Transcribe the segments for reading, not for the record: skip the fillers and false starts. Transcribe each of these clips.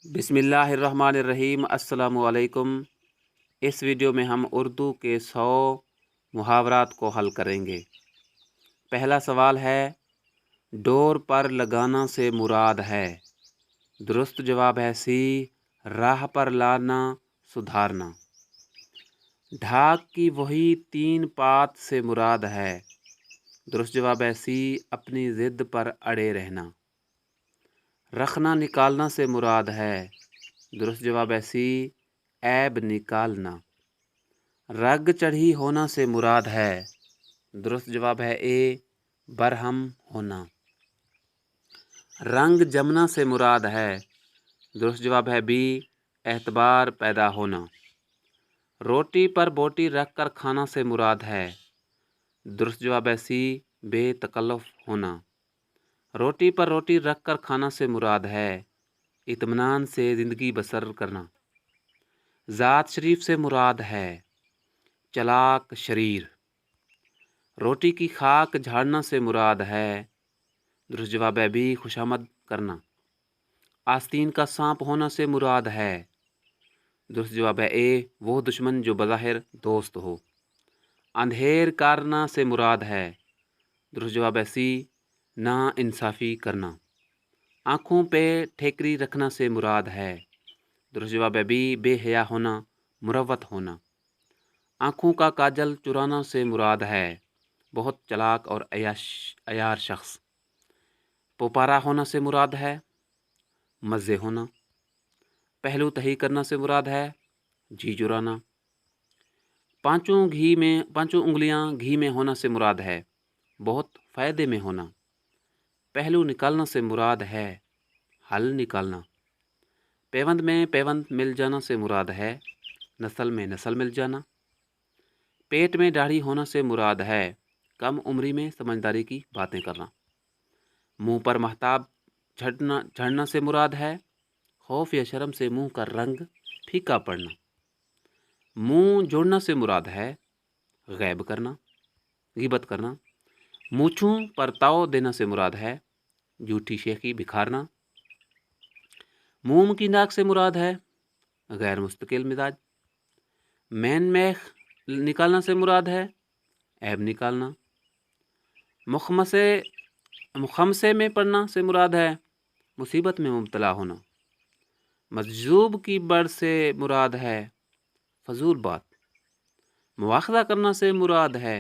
बिस्मिल्लाहिर्रहमानिर्रहीम। अस्सलामु अलैकुम। इस वीडियो में हम उर्दू के 100 मुहावरात को हल करेंगे। पहला सवाल है, डोर पर लगाना से मुराद है। दुरुस्त जवाब है सी, राह पर लाना, सुधारना। ढाक की वही 3 पात से मुराद है। दुरुस्त जवाब है सी, अपनी ज़िद पर अड़े रहना। रखना निकालना से मुराद है। दुरुस्त जवाब है सी, ऐब निकालना। रग चढ़ी होना से मुराद है। दुरुस्त जवाब है ए, बरहम होना। रंग जमना से मुराद है। दुरुस्त जवाब है बी, एतबार पैदा होना। रोटी पर बोटी रख कर खाना से मुराद है। दुरुस्त जवाब है सी, बेतकल्लुफ़ होना। रोटी पर रोटी रख कर खाना से मुराद है इत्मीनान से ज़िंदगी बसर करना। ज़ात शरीफ से मुराद है चलाक शरीर। रोटी की खाक झाड़ना से मुराद है। दुरुस्त जवाब है बी, खुशामद करना। आस्तीन का सांप होना से मुराद है। दुरुस्त जवाब है ए, वो दुश्मन जो बज़ाहिर दोस्त हो। अंधेर करना से मुराद है। दुरुस्त जवाब है सी, ना इंसाफ़ी करना। आँखों पे ठेकरी रखना से मुराद है। दुरुस्त जवाब है बी, बेहया होना, मुरव्वत होना। आँखों का काजल चुराना से मुराद है बहुत चालाक और अयार शख्स। पोपारा होना से मुराद है मज़े होना। पहलू तही करना से मुराद है जी चुराना। पांचों उंगलियां घी में होना से मुराद है बहुत फ़ायदे में होना। पहलू निकालना से मुराद है हल निकालना। पेवंद में पेवंद मिल जाना से मुराद है नस्ल में नस्ल मिल जाना। पेट में दाढ़ी होना से मुराद है कम उम्री में समझदारी की बातें करना। मुंह पर महताब झड़ना से मुराद है खौफ या शर्म से मुंह का रंग फीका पड़ना। मुंह जोड़ना से मुराद है गैब करना, गिबत करना। मूँछों पर ताव देना से मुराद है झूठी शेखी बिखारना। मोम की नाक से मुराद है गैर मुस्तकिल मिजाज। मैन मैख निकालना से मुराद है ऐब निकालना। मुखमसे में पड़ना से मुराद है मुसीबत में मुब्तला होना। मजजूब की बड़ से मुराद है फजूल बात। मुआखज़ा करना से मुराद है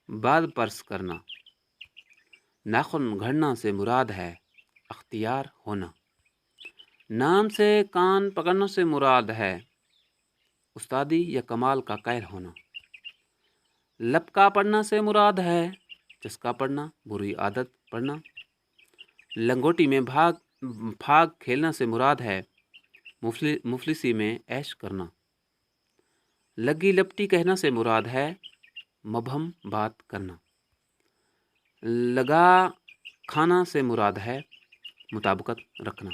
बाद पर्स करना। नाखून घड़ना से मुराद है अख्तियार होना। नाम से कान पकड़ना से मुराद है उस्तादी या कमाल का कायल होना। लपका पड़ना से मुराद है चस्का पड़ना, बुरी आदत पड़ना। लंगोटी में फाग खेलना से मुराद है मुफलिसी में ऐश करना। लगी लपटी कहना से मुराद है मबहम बात करना। लगा खाना से मुराद है मुताबिकत रखना।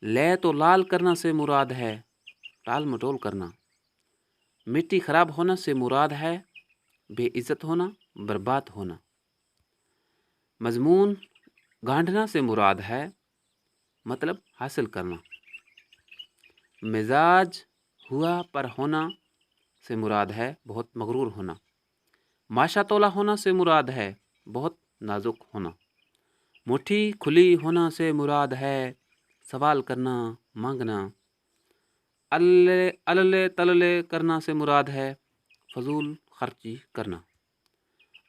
ले तो लाल करना से मुराद है टाल मटोल करना। मिट्टी खराब होना से मुराद है बेइज्जत होना, बर्बाद होना। मजमून गांठना से मुराद है मतलब हासिल करना। मिजाज हुआ पर होना से मुराद है बहुत मगरूर होना। माशा तोला होना से मुराद है बहुत नाजुक होना। मुट्ठी खुली होना से मुराद है सवाल करना, मांगना। अल्ले तल्ले करना से मुराद है फजूल खर्ची करना।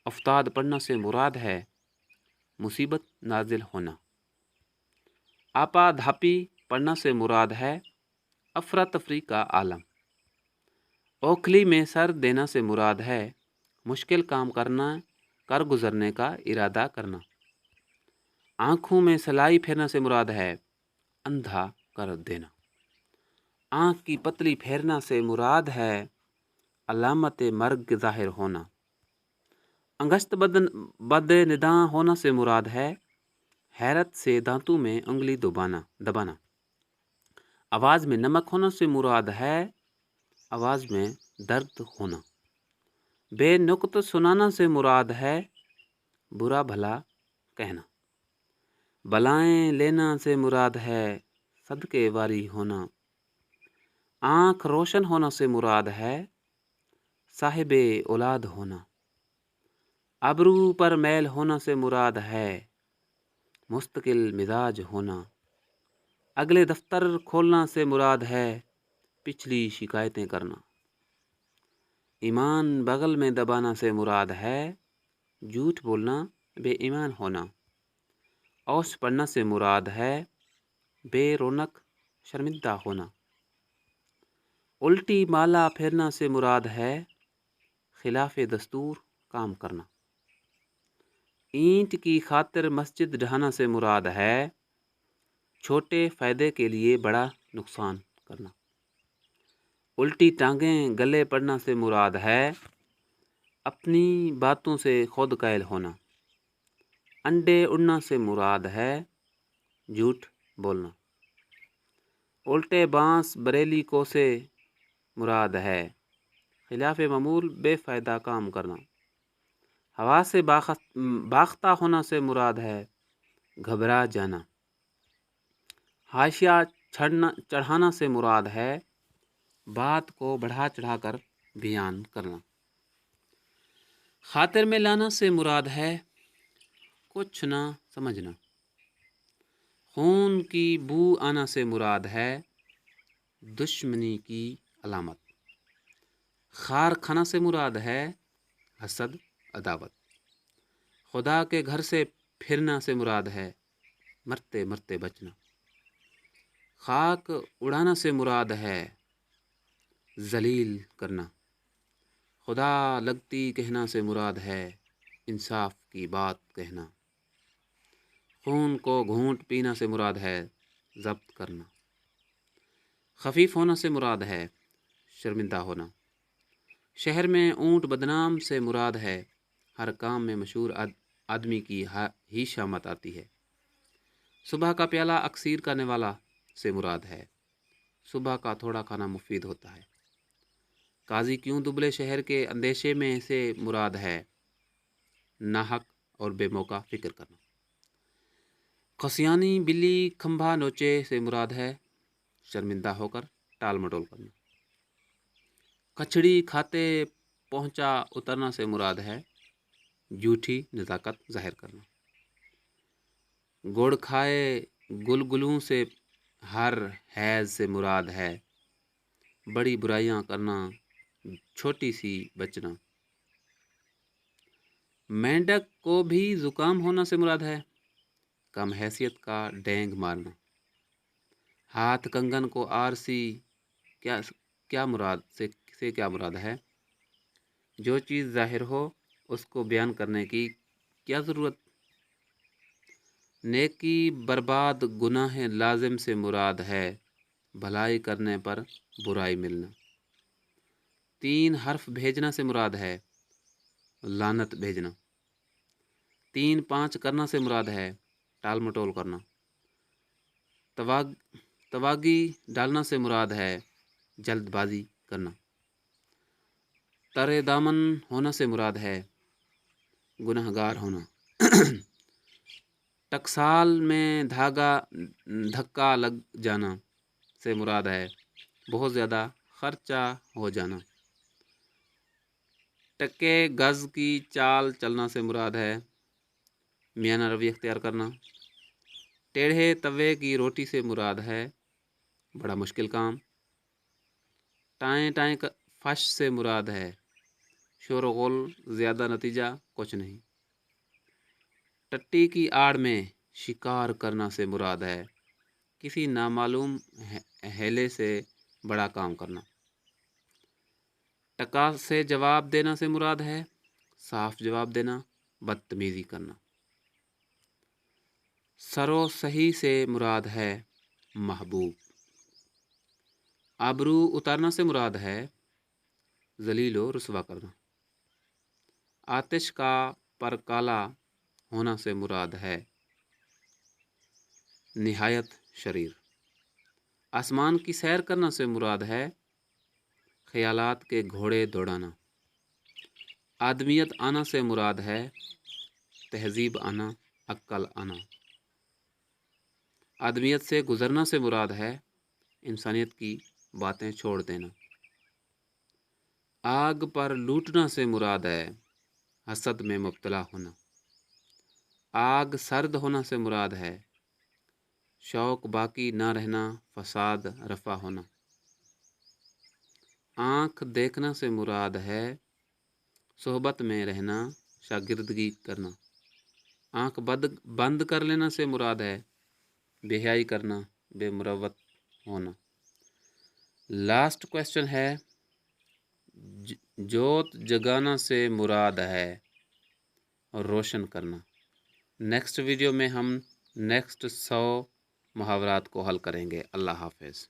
अफ्ताद पढ़ना से मुराद है मुसीबत नाजिल होना। आपा धापी पढ़ना से मुराद है अफरा तफरी का आलम। ओखली में सर देना से मुराद है मुश्किल काम कर गुजरने का इरादा करना। आँखों में सलाई फेरना से मुराद है अंधा कर देना। आँख की पतली फेरना से मुराद है अलामत मर्ग ज़ाहिर होना। अंगस्त बद निदां होना से मुराद है हैरत से दांतों में उंगली दबाना। आवाज़ में नमक होना से मुराद है आवाज़ में दर्द होना। बेनुक्त सुनाना से मुराद है बुरा भला कहना। बलाएं लेना से मुराद है صدقے واری ہونا۔ آنکھ روشن ہونا سے مراد ہے صاحب اولاد ہونا۔ ابرو پر میل ہونا سے مراد ہے مستقل مزاج ہونا۔ اگلے دفتر کھولنا سے مراد ہے پچھلی شکایتیں کرنا۔ ایمان بغل میں دبانا سے مراد ہے جھوٹ بولنا، بے ایمان ہونا۔ اوس پڑھنا سے مراد ہے بے رونق، شرمندہ ہونا۔ الٹی مالا پھیرنا سے مراد ہے خلاف دستور کام کرنا۔ اینٹ کی خاطر مسجد ڈھانا سے مراد ہے چھوٹے فائدے کے لیے بڑا نقصان کرنا۔ الٹی ٹانگیں گلے پڑنا سے مراد ہے اپنی باتوں سے خود قائل ہونا۔ انڈے اڑنا سے مراد ہے جھوٹ بولنا۔ الٹے بانس بریلی کو سے مراد ہے خلاف معمول بے فائدہ کام کرنا۔ ہوا سے باختہ ہونا سے مراد ہے گھبرا جانا۔ حاشیہ چڑھانا سے مراد ہے بات کو بڑھا چڑھا کر بیان کرنا۔ خاطر میں لانا سے مراد ہے کچھ نہ سمجھنا۔ خون کی بو آنا سے مراد ہے دشمنی کی علامت۔ خار کھانا سے مراد ہے حسد، عداوت۔ خدا کے گھر سے پھرنا سے مراد ہے مرتے مرتے بچنا۔ خاک اڑانا سے مراد ہے ذلیل کرنا۔ خدا لگتی کہنا سے مراد ہے انصاف کی بات کہنا۔ خون کو گھونٹ پینا سے مراد ہے ضبط کرنا۔ خفیف ہونا سے مراد ہے شرمندہ ہونا۔ شہر میں اونٹ بدنام سے مراد ہے ہر کام میں مشہور آدمی کی ہی شامت آتی ہے۔ صبح کا پیالہ اکثیر کرنے والا سے مراد ہے صبح کا تھوڑا کھانا مفید ہوتا ہے۔ قاضی کیوں دبلے شہر کے اندیشے میں سے مراد ہے ناحق اور بے موقع فکر کرنا۔ قسیانی بلی کھمبا نوچے سے مراد ہے شرمندہ ہو کر ٹال مٹول کرنا۔ کچھڑی کھاتے پہنچا اترنا سے مراد ہے جھوٹی نزاکت ظاہر کرنا۔ گڑ کھائے گلگلوں سے ہر حیض سے مراد ہے بڑی برائیاں کرنا، چھوٹی سی بچنا۔ مینڈک کو بھی زکام ہونا سے مراد ہے کم حیثیت کا ڈینگ مارنا۔ ہاتھ کنگن کو آرسی کیا مراد ہے جو چیز ظاہر ہو اس کو بیان کرنے کی کیا ضرورت۔ نیکی برباد گناہ لازم سے مراد ہے بھلائی کرنے پر برائی ملنا۔ 3 حرف بھیجنا سے مراد ہے لعنت بھیجنا۔ 3 5 کرنا سے مراد ہے ٹال مٹول کرنا۔ تواگی ڈالنا سے مراد ہے جلد بازی کرنا۔ ترے دامن ہونا سے مراد ہے گناہ گار ہونا۔ ٹکسال میں دھکا لگ جانا سے مراد ہے بہت زیادہ خرچہ ہو جانا۔ ٹکے گز کی چال چلنا سے مراد ہے میانہ روی اختیار کرنا۔ ٹیڑھے توے کی روٹی سے مراد ہے بڑا مشکل کام۔ ٹائیں ٹائیں فش سے مراد ہے شور و غل، زیادہ نتیجہ کچھ نہیں۔ ٹٹی کی آڑ میں شکار کرنا سے مراد ہے کسی نامعلوم ہیلے سے بڑا کام کرنا۔ ٹکا سے جواب دینا سے مراد ہے صاف جواب دینا، بدتمیزی کرنا۔ سرو صحیح سے مراد ہے محبوب۔ آبرو اتارنا سے مراد ہے ذلیل و رسوا کرنا۔ آتش کا پر کالا ہونا سے مراد ہے نہایت شریر۔ آسمان کی سیر کرنا سے مراد ہے خیالات کے گھوڑے دوڑانا۔ آدمیت آنا سے مراد ہے تہذیب آنا، عقل آنا۔ आदमियत से गुजरना से मुराद है इंसानियत की बातें छोड़ देना। आग पर लूटना से मुराद है हसद में मुब्तला होना। आग सर्द होना से मुराद है शौक बाकी ना रहना, फसाद रफा होना। आँख देखना से मुराद है सोहबत में रहना, शागिर्दगी करना। आँख बंद कर लेना से मुराद है बेहयाई करना, बेमुरवत होना। लास्ट क्वेश्चन है जोत जगाना से मुराद है रोशन करना। नेक्स्ट वीडियो में हम नेक्स्ट 100 मुहावरात को हल करेंगे। अल्लाह हाफ़िज़।